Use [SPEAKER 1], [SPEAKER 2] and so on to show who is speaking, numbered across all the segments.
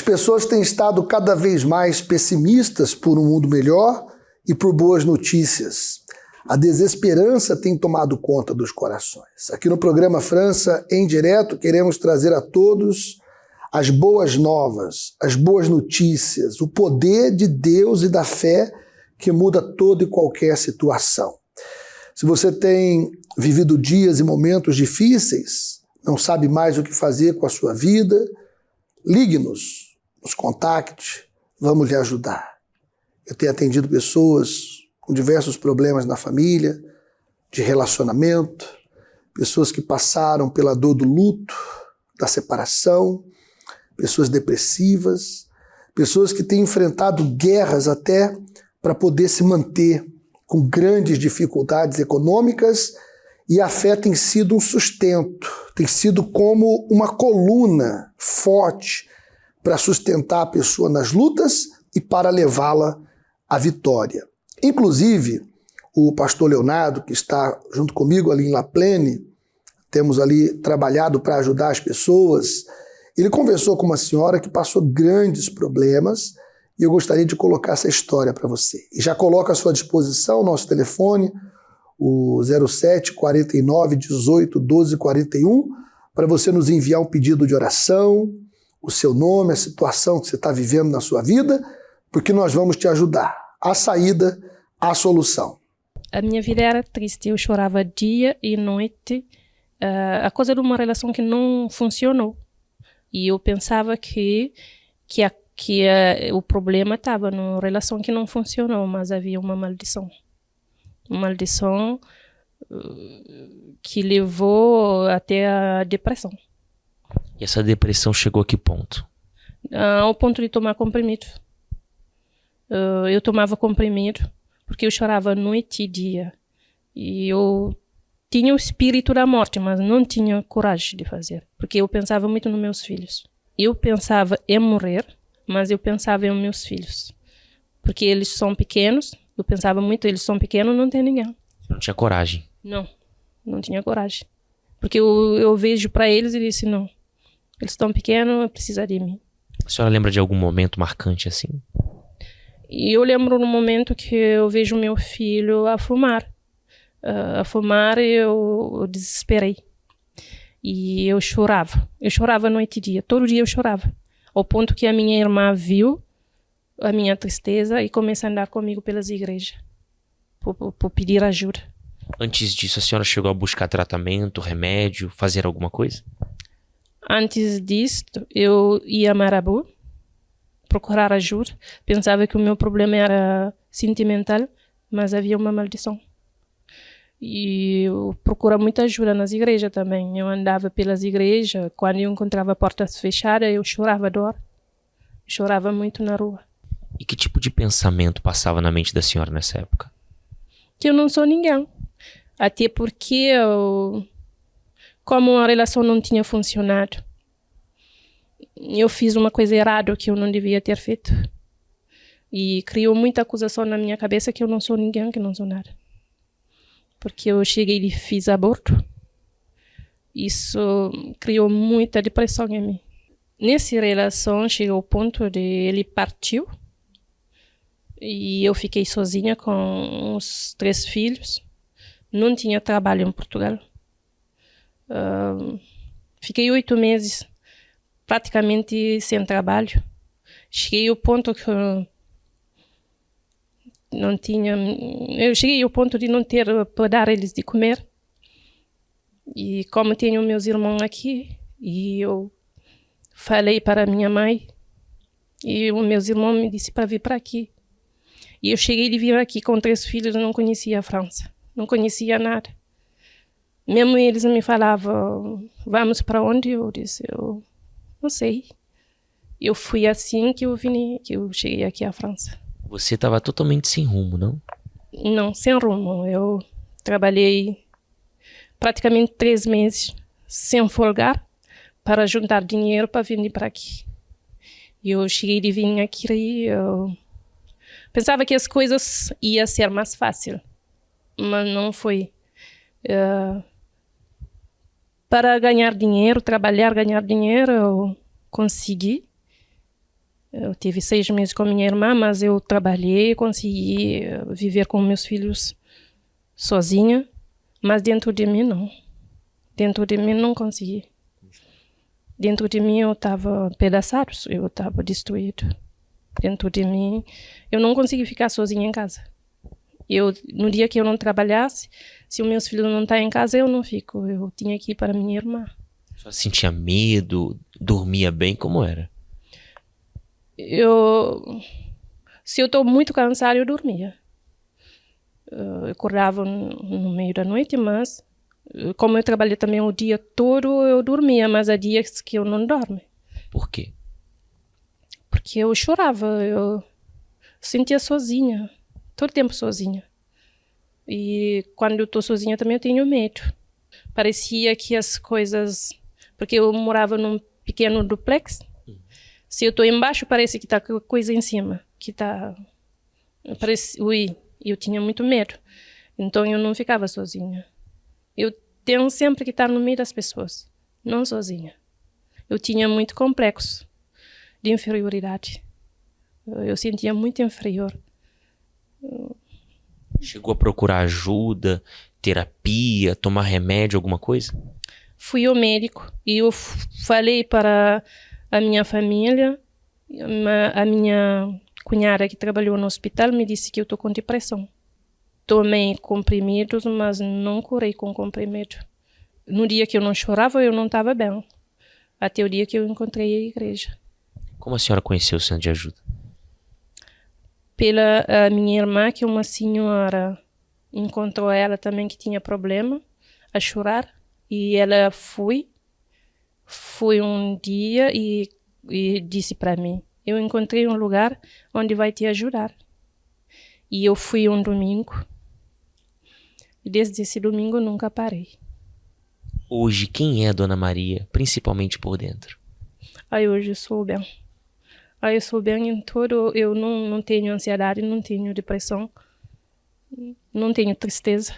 [SPEAKER 1] pessoas têm estado cada vez mais pessimistas por um mundo melhor e por boas notícias. A desesperança tem tomado conta dos corações. Aqui no programa França em Direto, queremos trazer a todos as boas novas, as boas notícias, o poder de Deus e da fé que muda toda e qualquer situação. Se você tem vivido dias e momentos difíceis, não sabe mais o que fazer com a sua vida, ligue-nos, nos contacte, vamos lhe ajudar. Eu tenho atendido pessoas com diversos problemas na família, de relacionamento, pessoas que passaram pela dor do luto, da separação, pessoas depressivas, pessoas que têm enfrentado guerras até para poder se manter com grandes dificuldades econômicas, e a fé tem sido um sustento, tem sido como uma coluna forte para sustentar a pessoa nas lutas e para levá-la à vitória. Inclusive, o pastor Leonardo, que está junto comigo ali em La Plaine, temos ali trabalhado para ajudar as pessoas, ele conversou com uma senhora que passou grandes problemas e eu gostaria de colocar essa história para você. E já coloco à sua disposição o nosso telefone, o 07 49 18 12 41, para você nos enviar um pedido de oração, o seu nome, a situação que você está vivendo na sua vida, porque nós vamos te ajudar. A saída, a solução.
[SPEAKER 2] A minha vida era triste, eu chorava dia e noite, a coisa de uma relação que não funcionou. E eu pensava que o problema estava na relação que não funcionou, mas havia uma maldição. Uma maldição que levou até a depressão.
[SPEAKER 3] E essa depressão chegou a que ponto?
[SPEAKER 2] Ao ponto de tomar comprimido. Eu tomava comprimido porque eu chorava noite e dia. E eu tinha o espírito da morte, mas não tinha coragem de fazer. Porque eu pensava muito nos meus filhos. Eu pensava em morrer, mas eu pensava em meus filhos. Porque eles são pequenos, eu pensava muito, eles são pequenos, não tem ninguém.
[SPEAKER 3] Não tinha coragem?
[SPEAKER 2] Não tinha coragem. Porque eu vejo para eles e disse, não, eles estão pequenos, precisam de mim.
[SPEAKER 3] A senhora lembra de algum momento marcante assim?
[SPEAKER 2] E eu lembro no momento que eu vejo meu filho a fumar. Eu desesperei. E eu chorava noite e dia, todo dia eu chorava. Ao ponto que a minha irmã viu a minha tristeza e começou a andar comigo pelas igrejas, por pedir ajuda.
[SPEAKER 3] Antes disso, a senhora chegou a buscar tratamento, remédio, fazer alguma coisa?
[SPEAKER 2] Antes disso, eu ia a Marabu, procurar ajuda. Pensava que o meu problema era sentimental, mas havia uma maldição. E eu procurava muita ajuda nas igrejas também. Eu andava pelas igrejas, quando eu encontrava portas fechadas, eu chorava dor. Chorava muito na rua.
[SPEAKER 3] E que tipo de pensamento passava na mente da senhora nessa época?
[SPEAKER 2] Que eu não sou ninguém. Até porque, como a relação não tinha funcionado, eu fiz uma coisa errada que eu não devia ter feito. E criou muita acusação na minha cabeça que eu não sou ninguém, que não sou nada. Porque eu cheguei e fiz aborto. Isso criou muita depressão em mim. Nessa relação, chegou ao ponto de ele partiu. E eu fiquei sozinha com os 3 filhos. Não tinha trabalho em Portugal. Fiquei 8 meses praticamente sem trabalho. Cheguei ao ponto que eu cheguei ao ponto de não ter para dar eles de comer. E como tenho meus irmãos aqui, e eu falei para minha mãe, e os meus irmãos me disseram para vir para aqui. E eu cheguei de vir aqui com 3 filhos, não conhecia a França, não conhecia nada. Mesmo eles me falavam, vamos para onde? Eu disse, eu não sei. Eu fui assim que eu cheguei aqui à França.
[SPEAKER 3] Você estava totalmente sem rumo, não?
[SPEAKER 2] Não, sem rumo. Eu trabalhei praticamente 3 meses sem folgar para juntar dinheiro para vir para aqui. E eu cheguei de vir aqui e eu pensava que as coisas iam ser mais fácil, mas não foi. Para ganhar dinheiro, trabalhar, ganhar dinheiro, eu consegui. Eu tive 6 meses com minha irmã, mas eu trabalhei, consegui viver com meus filhos sozinha, mas dentro de mim não. Dentro de mim não consegui. Dentro de mim eu estava pedaçado, eu estava destruído. Dentro de mim eu não consegui ficar sozinha em casa. No dia que eu não trabalhasse, se os meus filhos não estão em casa, eu não fico. Eu tinha que ir para minha irmã.
[SPEAKER 3] Só sentia medo, dormia bem, como era?
[SPEAKER 2] Se eu estou muito cansada, eu dormia. Eu acordava no meio da noite, mas como eu trabalhei também o dia todo, eu dormia, mas há dias que eu não dormo.
[SPEAKER 3] Por quê?
[SPEAKER 2] Porque eu chorava, eu sentia sozinha, todo tempo sozinha. E quando eu estou sozinha também eu tenho medo. Parecia que as coisas... Porque eu morava num pequeno duplex. Se eu estou embaixo, parece que está coisa em cima. Eu tinha muito medo. Então eu não ficava sozinha. Eu tenho sempre que estar no meio das pessoas, não sozinha. Eu tinha muito complexo de inferioridade. Eu sentia muito inferior.
[SPEAKER 3] Chegou a procurar ajuda, terapia, tomar remédio, alguma coisa?
[SPEAKER 2] Fui ao médico e eu falei para a minha família. A minha cunhada que trabalhou no hospital me disse que eu estou com depressão. Tomei comprimidos, mas não curei com comprimido. No dia que eu não chorava, eu não estava bem. Até o dia que eu encontrei a igreja.
[SPEAKER 3] Como a senhora conheceu o centro de ajuda?
[SPEAKER 2] Pela minha irmã, que é uma senhora, encontrou ela também que tinha problema, a chorar. E ela foi um dia e disse para mim, eu encontrei um lugar onde vai te ajudar. E eu fui um domingo. E desde esse domingo eu nunca parei.
[SPEAKER 3] Hoje, quem é a Dona Maria, principalmente por dentro?
[SPEAKER 2] Hoje eu sou bem. Eu sou bem em todo. Eu não tenho ansiedade, não tenho depressão, não tenho tristeza.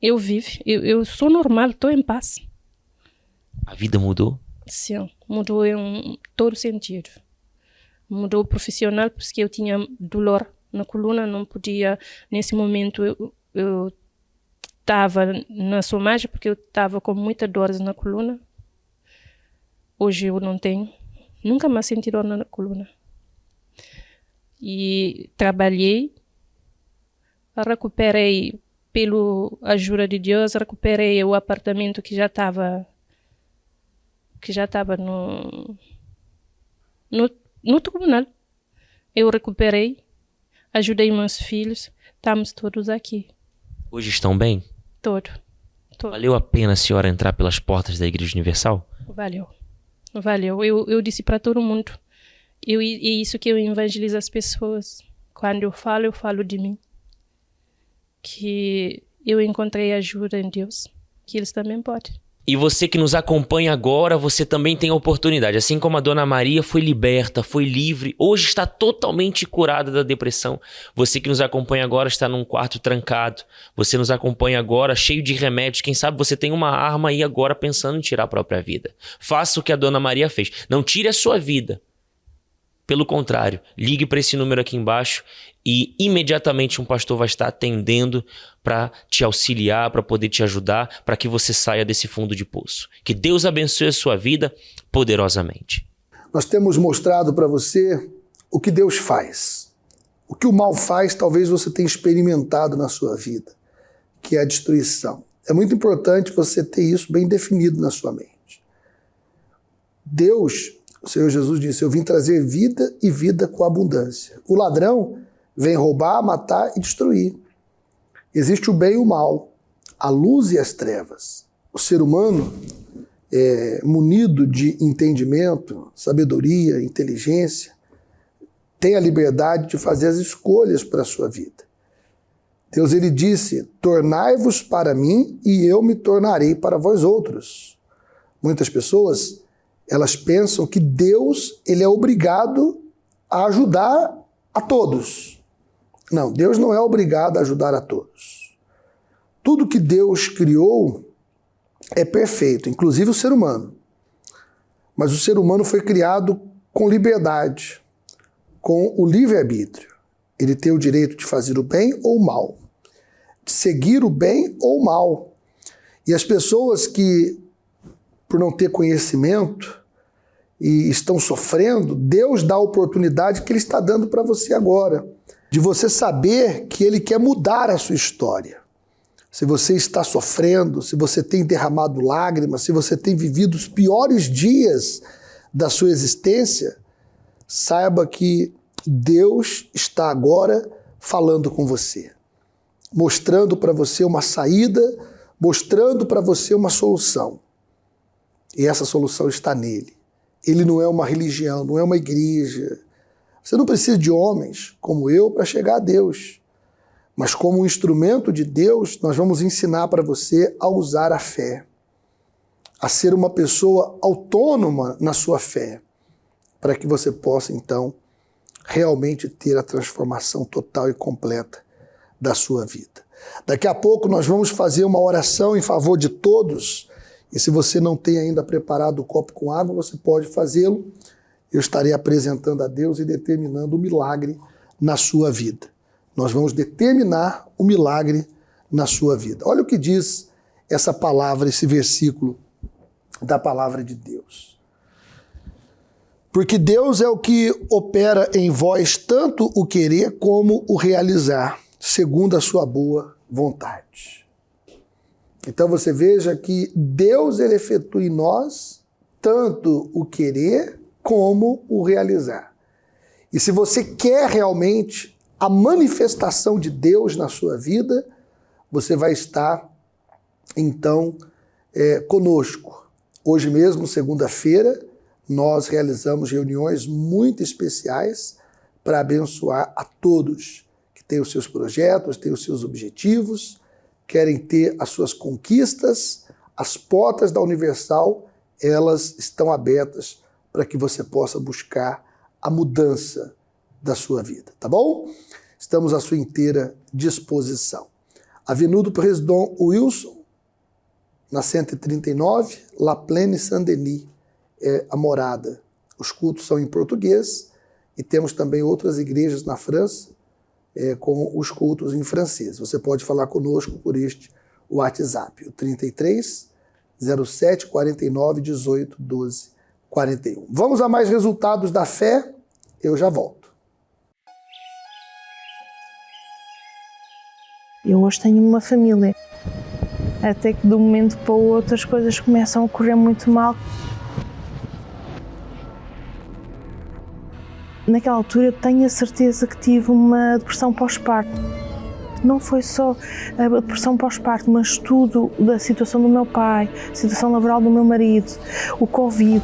[SPEAKER 2] Eu vivo, eu sou normal, estou em paz.
[SPEAKER 3] A vida mudou?
[SPEAKER 2] Sim, mudou em todo sentido. Mudou profissional, porque eu tinha dor na coluna, não podia, nesse momento eu estava na somagem porque eu estava com muita dor na coluna. Hoje eu não tenho, nunca mais senti dor na coluna. E trabalhei, recuperei, pela ajuda de Deus, recuperei o apartamento que já estava no tribunal. Eu recuperei, ajudei meus filhos, estamos todos aqui.
[SPEAKER 3] Hoje estão bem?
[SPEAKER 2] Todo.
[SPEAKER 3] Valeu a pena a senhora entrar pelas portas da Igreja Universal?
[SPEAKER 2] Valeu. Eu disse para todo mundo. É isso que eu evangelizo as pessoas. Quando eu falo de mim. Que eu encontrei ajuda em Deus. Que eles também podem.
[SPEAKER 3] E você que nos acompanha agora, você também tem a oportunidade. Assim como a Dona Maria foi liberta, foi livre, hoje está totalmente curada da depressão. Você que nos acompanha agora está num quarto trancado. Você nos acompanha agora cheio de remédios. Quem sabe você tem uma arma aí agora pensando em tirar a própria vida. Faça o que a Dona Maria fez. Não tire a sua vida. Pelo contrário, ligue para esse número aqui embaixo e imediatamente um pastor vai estar atendendo para te auxiliar, para poder te ajudar, para que você saia desse fundo de poço. Que Deus abençoe a sua vida poderosamente.
[SPEAKER 1] Nós temos mostrado para você o que Deus faz. O que o mal faz, talvez você tenha experimentado na sua vida, que é a destruição. É muito importante você ter isso bem definido na sua mente. Deus, o Senhor Jesus disse, eu vim trazer vida e vida com abundância. O ladrão vem roubar, matar e destruir. Existe o bem e o mal, a luz e as trevas. O ser humano, munido de entendimento, sabedoria, inteligência, tem a liberdade de fazer as escolhas para a sua vida. Deus, ele disse, tornai-vos para mim e eu me tornarei para vós outros. Muitas pessoas, elas pensam que Deus, ele é obrigado a ajudar a todos. Não, Deus não é obrigado a ajudar a todos. Tudo que Deus criou é perfeito, inclusive o ser humano. Mas o ser humano foi criado com liberdade, com o livre-arbítrio. Ele tem o direito de fazer o bem ou o mal, de seguir o bem ou o mal. E as pessoas que, por não ter conhecimento e estão sofrendo, Deus dá a oportunidade que Ele está dando para você agora, de você saber que Ele quer mudar a sua história. Se você está sofrendo, se você tem derramado lágrimas, se você tem vivido os piores dias da sua existência, saiba que Deus está agora falando com você, mostrando para você uma saída, mostrando para você uma solução. E essa solução está nele. Ele não é uma religião, não é uma igreja. Você não precisa de homens como eu para chegar a Deus. Mas como um instrumento de Deus, nós vamos ensinar para você a usar a fé, a ser uma pessoa autônoma na sua fé, para que você possa, então, realmente ter a transformação total e completa da sua vida. Daqui a pouco nós vamos fazer uma oração em favor de todos, e se você não tem ainda preparado o copo com água, você pode fazê-lo. Eu estarei apresentando a Deus e determinando o milagre na sua vida. Nós vamos determinar o milagre na sua vida. Olha o que diz essa palavra, esse versículo da palavra de Deus. Porque Deus é o que opera em vós tanto o querer como o realizar, segundo a sua boa vontade. Então você veja que Deus ele efetua em nós tanto o querer como o realizar. E se você quer realmente a manifestação de Deus na sua vida, você vai estar, então, conosco. Hoje mesmo, segunda-feira, nós realizamos reuniões muito especiais para abençoar a todos que têm os seus projetos, têm os seus objetivos, querem ter as suas conquistas. As portas da Universal, elas estão abertas para que você possa buscar a mudança da sua vida, tá bom? Estamos à sua inteira disposição. Avenida Président Wilson, na 139, La Plaine Saint-Denis, é a morada. Os cultos são em português e temos também outras igrejas na França com os cultos em francês. Você pode falar conosco por este WhatsApp, o 33 07 49 18 12 41. Vamos a mais resultados da fé? Eu já volto.
[SPEAKER 4] Eu hoje tenho uma família, até que de um momento para o outro as coisas começam a correr muito mal. Naquela altura eu tenho a certeza que tive uma depressão pós-parto. Não foi só a depressão pós-parto, mas tudo da situação do meu pai, a situação laboral do meu marido, o Covid.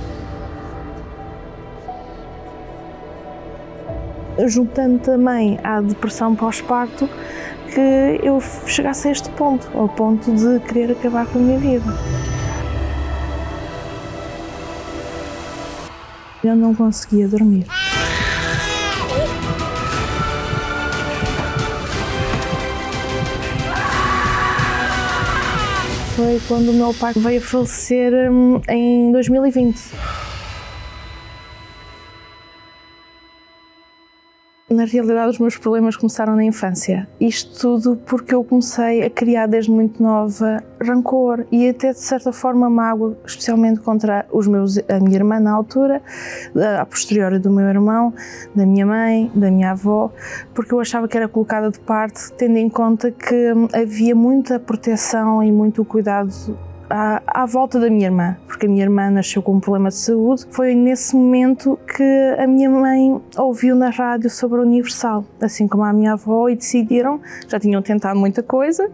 [SPEAKER 4] Juntando também à depressão pós-parto, que eu chegasse a este ponto, ao ponto de querer acabar com a minha vida. Eu não conseguia dormir. Foi quando o meu pai veio a falecer em 2020. Na realidade, os meus problemas começaram na infância. Isto tudo porque eu comecei a criar desde muito nova rancor e até de certa forma mágoa, especialmente contra a minha irmã na altura, a posteriori do meu irmão, da minha mãe, da minha avó, porque eu achava que era colocada de parte, tendo em conta que havia muita proteção e muito cuidado à volta da minha irmã, porque a minha irmã nasceu com um problema de saúde. Foi nesse momento que a minha mãe ouviu na rádio sobre a Universal, assim como a minha avó, e decidiram, já tinham tentado muita coisa,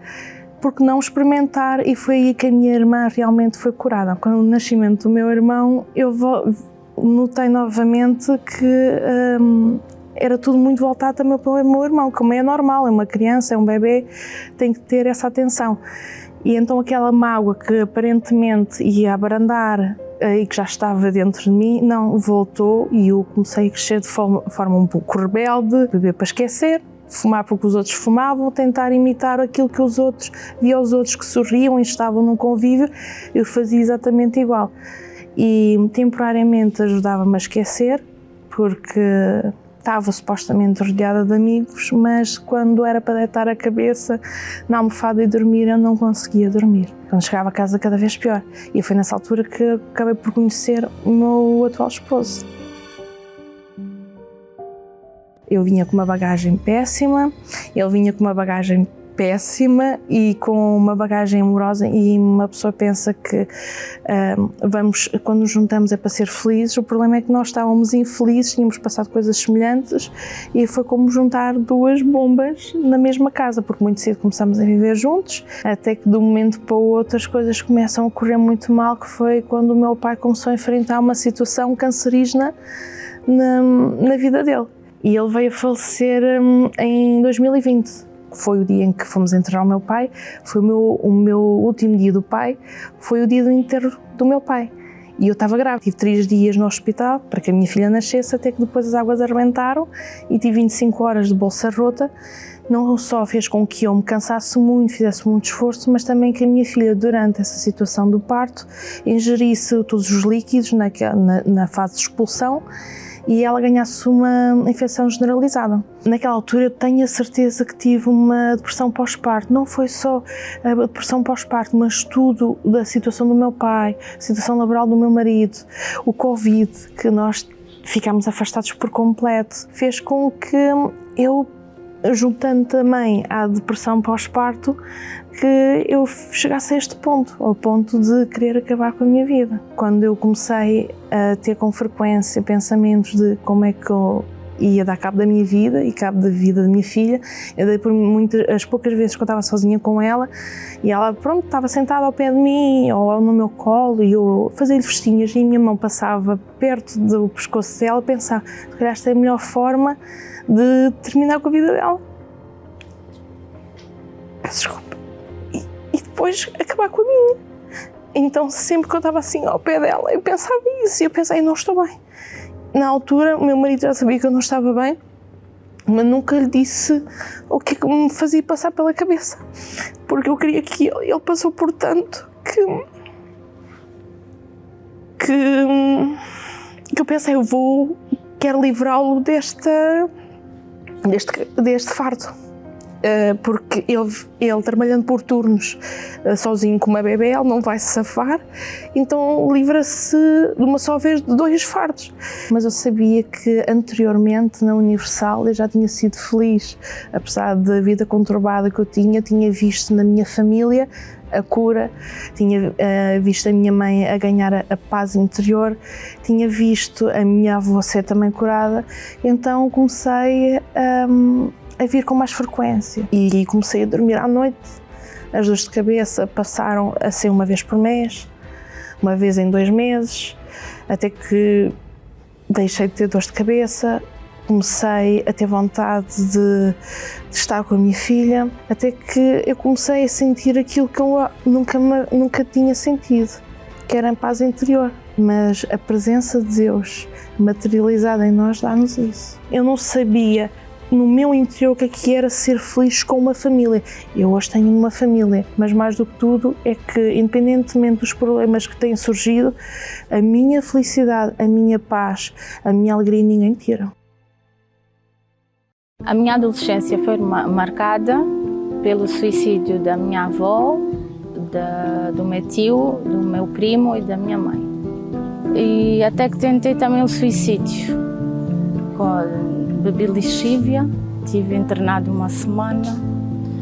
[SPEAKER 4] porque não experimentar, e foi aí que a minha irmã realmente foi curada. Com o nascimento do meu irmão, eu notei novamente que era tudo muito voltado também para o meu irmão, como é normal, é uma criança, é um bebê, tem que ter essa atenção. E então aquela mágoa que aparentemente ia abrandar e que já estava dentro de mim, não, voltou, e eu comecei a crescer de forma um pouco rebelde, beber para esquecer, fumar porque os outros fumavam, tentar imitar aquilo que os outros, via os outros que sorriam e estavam num convívio, eu fazia exatamente igual. E temporariamente ajudava-me a esquecer, porque estava supostamente rodeada de amigos, mas quando era para deitar a cabeça na almofada e dormir, eu não conseguia dormir. Quando chegava a casa, cada vez pior. E foi nessa altura que acabei por conhecer o meu atual esposo. Eu vinha com uma bagagem péssima, ele vinha com uma bagagem péssima e com uma bagagem amorosa, e uma pessoa pensa que quando nos juntamos é para ser felizes. O problema é que nós estávamos infelizes, tínhamos passado coisas semelhantes, e foi como juntar duas bombas na mesma casa, porque muito cedo começamos a viver juntos, até que de um momento para o outro as coisas começam a correr muito mal, que foi quando o meu pai começou a enfrentar uma situação cancerígena na vida dele. E ele veio a falecer em 2020. Foi o dia em que fomos enterrar o meu pai, foi o meu último dia do pai, foi o dia do enterro do meu pai. E eu estava grávida, tive 3 dias no hospital para que a minha filha nascesse, até que depois as águas arrebentaram e tive 25 horas de bolsa rota. Não só fez com que eu me cansasse muito, fizesse muito esforço, mas também que a minha filha, durante essa situação do parto, ingerisse todos os líquidos na fase de expulsão, e ela ganhasse uma infecção generalizada. Naquela altura eu tenho a certeza que tive uma depressão pós-parto. Não foi só a depressão pós-parto, mas tudo da situação do meu pai, a situação laboral do meu marido, o Covid, que nós ficámos afastados por completo, fez com que eu, juntando também à depressão pós-parto, que eu chegasse a este ponto, ao ponto de querer acabar com a minha vida. Quando eu comecei a ter com frequência pensamentos de como é que eu ia dar cabo da minha vida e cabo da vida da minha filha, eu dei por as poucas vezes que eu estava sozinha com ela, e ela, estava sentada ao pé de mim ou no meu colo, e eu fazia-lhe festinhas, e a minha mão passava perto do pescoço dela, a pensar, se calhar esta é a melhor forma de terminar com a vida dela. Peço desculpa. E depois acabar com a minha. Então, sempre que eu estava assim ao pé dela, eu pensava isso, e eu pensei, não estou bem. Na altura, o meu marido já sabia que eu não estava bem, mas nunca lhe disse o que é que me fazia passar pela cabeça, porque eu queria que ele passou por tanto que eu pensei, quero livrá-lo deste fardo. Porque ele trabalhando por turnos, sozinho com uma bebê, ele não vai se safar, então livra-se de uma só vez de 2 fardos. Mas eu sabia que anteriormente na Universal eu já tinha sido feliz, apesar da vida conturbada que eu tinha visto na minha família a cura, tinha visto a minha mãe a ganhar a paz interior, tinha visto a minha avó ser também curada, então comecei a vir com mais frequência e comecei a dormir à noite. As dores de cabeça passaram a ser uma vez por mês, uma vez em 2 meses, até que deixei de ter dores de cabeça, comecei a ter vontade de estar com a minha filha, até que eu comecei a sentir aquilo que eu nunca tinha sentido, que era a paz interior. Mas a presença de Deus materializada em nós dá-nos isso. Eu não sabia no meu interior o que era ser feliz com uma família. Eu hoje tenho uma família, mas mais do que tudo é que, independentemente dos problemas que têm surgido, a minha felicidade, a minha paz, a minha alegria ninguém tira.
[SPEAKER 5] A minha adolescência foi marcada pelo suicídio da minha avó, do meu tio, do meu primo e da minha mãe. E até que tentei também o suicídio. Bebi lixívia, estive internado 1 semana,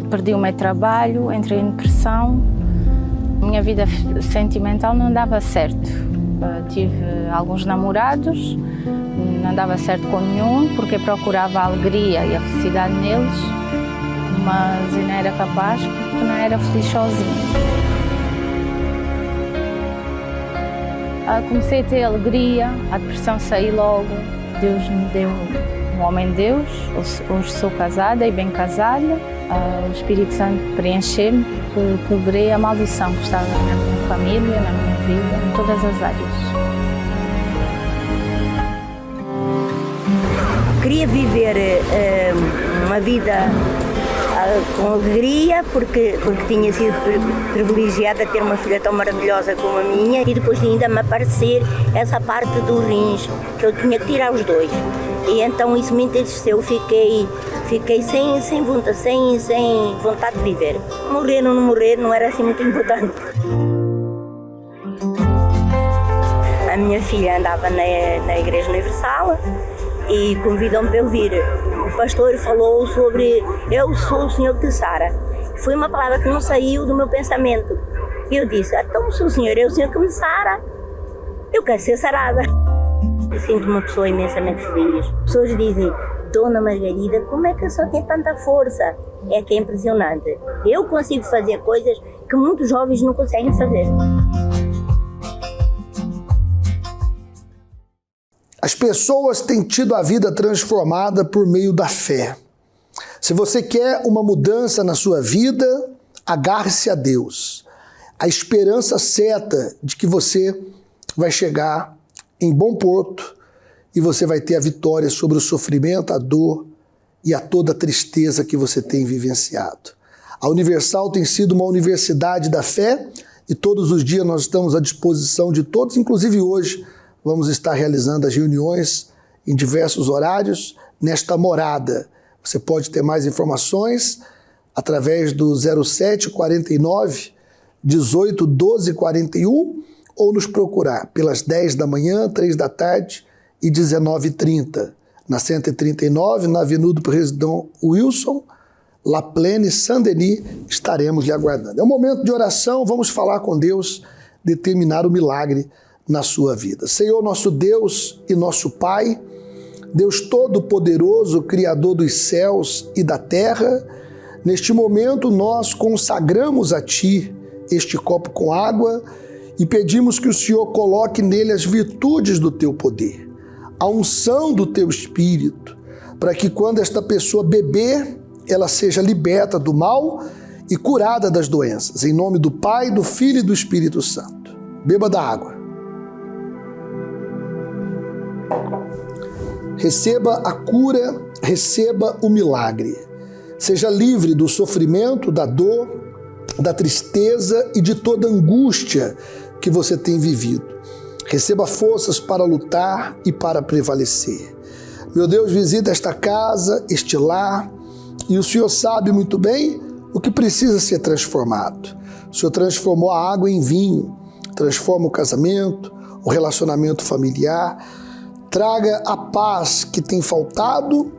[SPEAKER 5] perdi o meu trabalho, entrei em depressão. A minha vida sentimental não dava certo. Tive alguns namorados, não dava certo com nenhum, porque procurava a alegria e a felicidade neles, mas eu não era capaz porque não era feliz sozinha. Comecei a ter alegria, a depressão saiu logo, Deus me deu um homem de Deus, hoje sou casada e bem casada, o Espírito Santo preencheu-me, quebrei a maldição que estava na minha família, na minha vida, em todas as áreas.
[SPEAKER 6] Queria viver uma vida com alegria, porque tinha sido privilegiada a ter uma filha tão maravilhosa como a minha, e depois de ainda me aparecer essa parte dos rins, que eu tinha que tirar os dois. E então isso me entristeceu, fiquei sem vontade de viver. Morrer ou não morrer não era assim muito importante. A minha filha andava na Igreja Universal e convidou-me para eu vir. O pastor falou sobre eu sou o Senhor que te sara. Foi uma palavra que não saiu do meu pensamento. E eu disse, então se o Senhor é o Senhor que me sara, eu quero ser sarada. Eu sinto uma pessoa imensamente feliz. As pessoas dizem, Dona Margarida, como é que a senhora tem tanta força? É que é impressionante. Eu consigo fazer coisas que muitos jovens não conseguem fazer.
[SPEAKER 1] As pessoas têm tido a vida transformada por meio da fé. Se você quer uma mudança na sua vida, agarre-se a Deus. A esperança certa de que você vai chegar em bom porto e você vai ter a vitória sobre o sofrimento, a dor e a toda a tristeza que você tem vivenciado. A Universal tem sido uma universidade da fé e todos os dias nós estamos à disposição de todos, inclusive hoje vamos estar realizando as reuniões em diversos horários nesta morada. Você pode ter mais informações através do 07 49 18 12 41 ou nos procurar pelas 10 da manhã, 3 da tarde e 19h30, na 139, na Avenida do Presidente Wilson, La Plaine, Saint-Denis, estaremos lhe aguardando. É um momento de oração, vamos falar com Deus, determinar o milagre na sua vida. Senhor, nosso Deus e nosso Pai, Deus Todo-Poderoso, Criador dos céus e da terra, neste momento nós consagramos a Ti este copo com água e pedimos que o Senhor coloque nele as virtudes do Teu poder, a unção do Teu Espírito, para que quando esta pessoa beber, ela seja liberta do mal e curada das doenças. Em nome do Pai, do Filho e do Espírito Santo. Beba da água. Receba a cura, receba o milagre. Seja livre do sofrimento, da dor, da tristeza e de toda angústia que você tem vivido. Receba forças para lutar e para prevalecer. Meu Deus, visita esta casa, este lar, e o Senhor sabe muito bem o que precisa ser transformado. O Senhor transformou a água em vinho, transforma o casamento, o relacionamento familiar. Traga a paz que tem faltado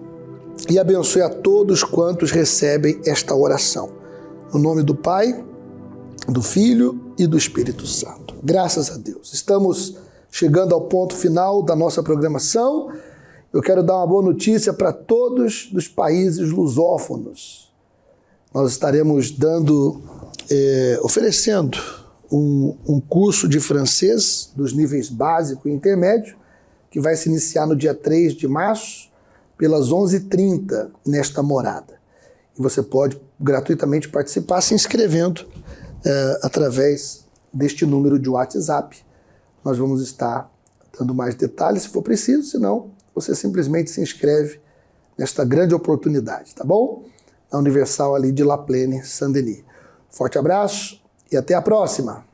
[SPEAKER 1] e abençoe a todos quantos recebem esta oração. No nome do Pai, do Filho e do Espírito Santo. Graças a Deus. Estamos chegando ao ponto final da nossa programação. Eu quero dar uma boa notícia para todos dos países lusófonos. Nós estaremos oferecendo um curso de francês dos níveis básico e intermédio, que vai se iniciar no dia 3 de março, pelas 11h30, nesta morada. E você pode gratuitamente participar se inscrevendo através deste número de WhatsApp. Nós vamos estar dando mais detalhes se for preciso, senão você simplesmente se inscreve nesta grande oportunidade, tá bom? Na Universal ali de La Plaine, Saint-Denis. Forte abraço e até a próxima!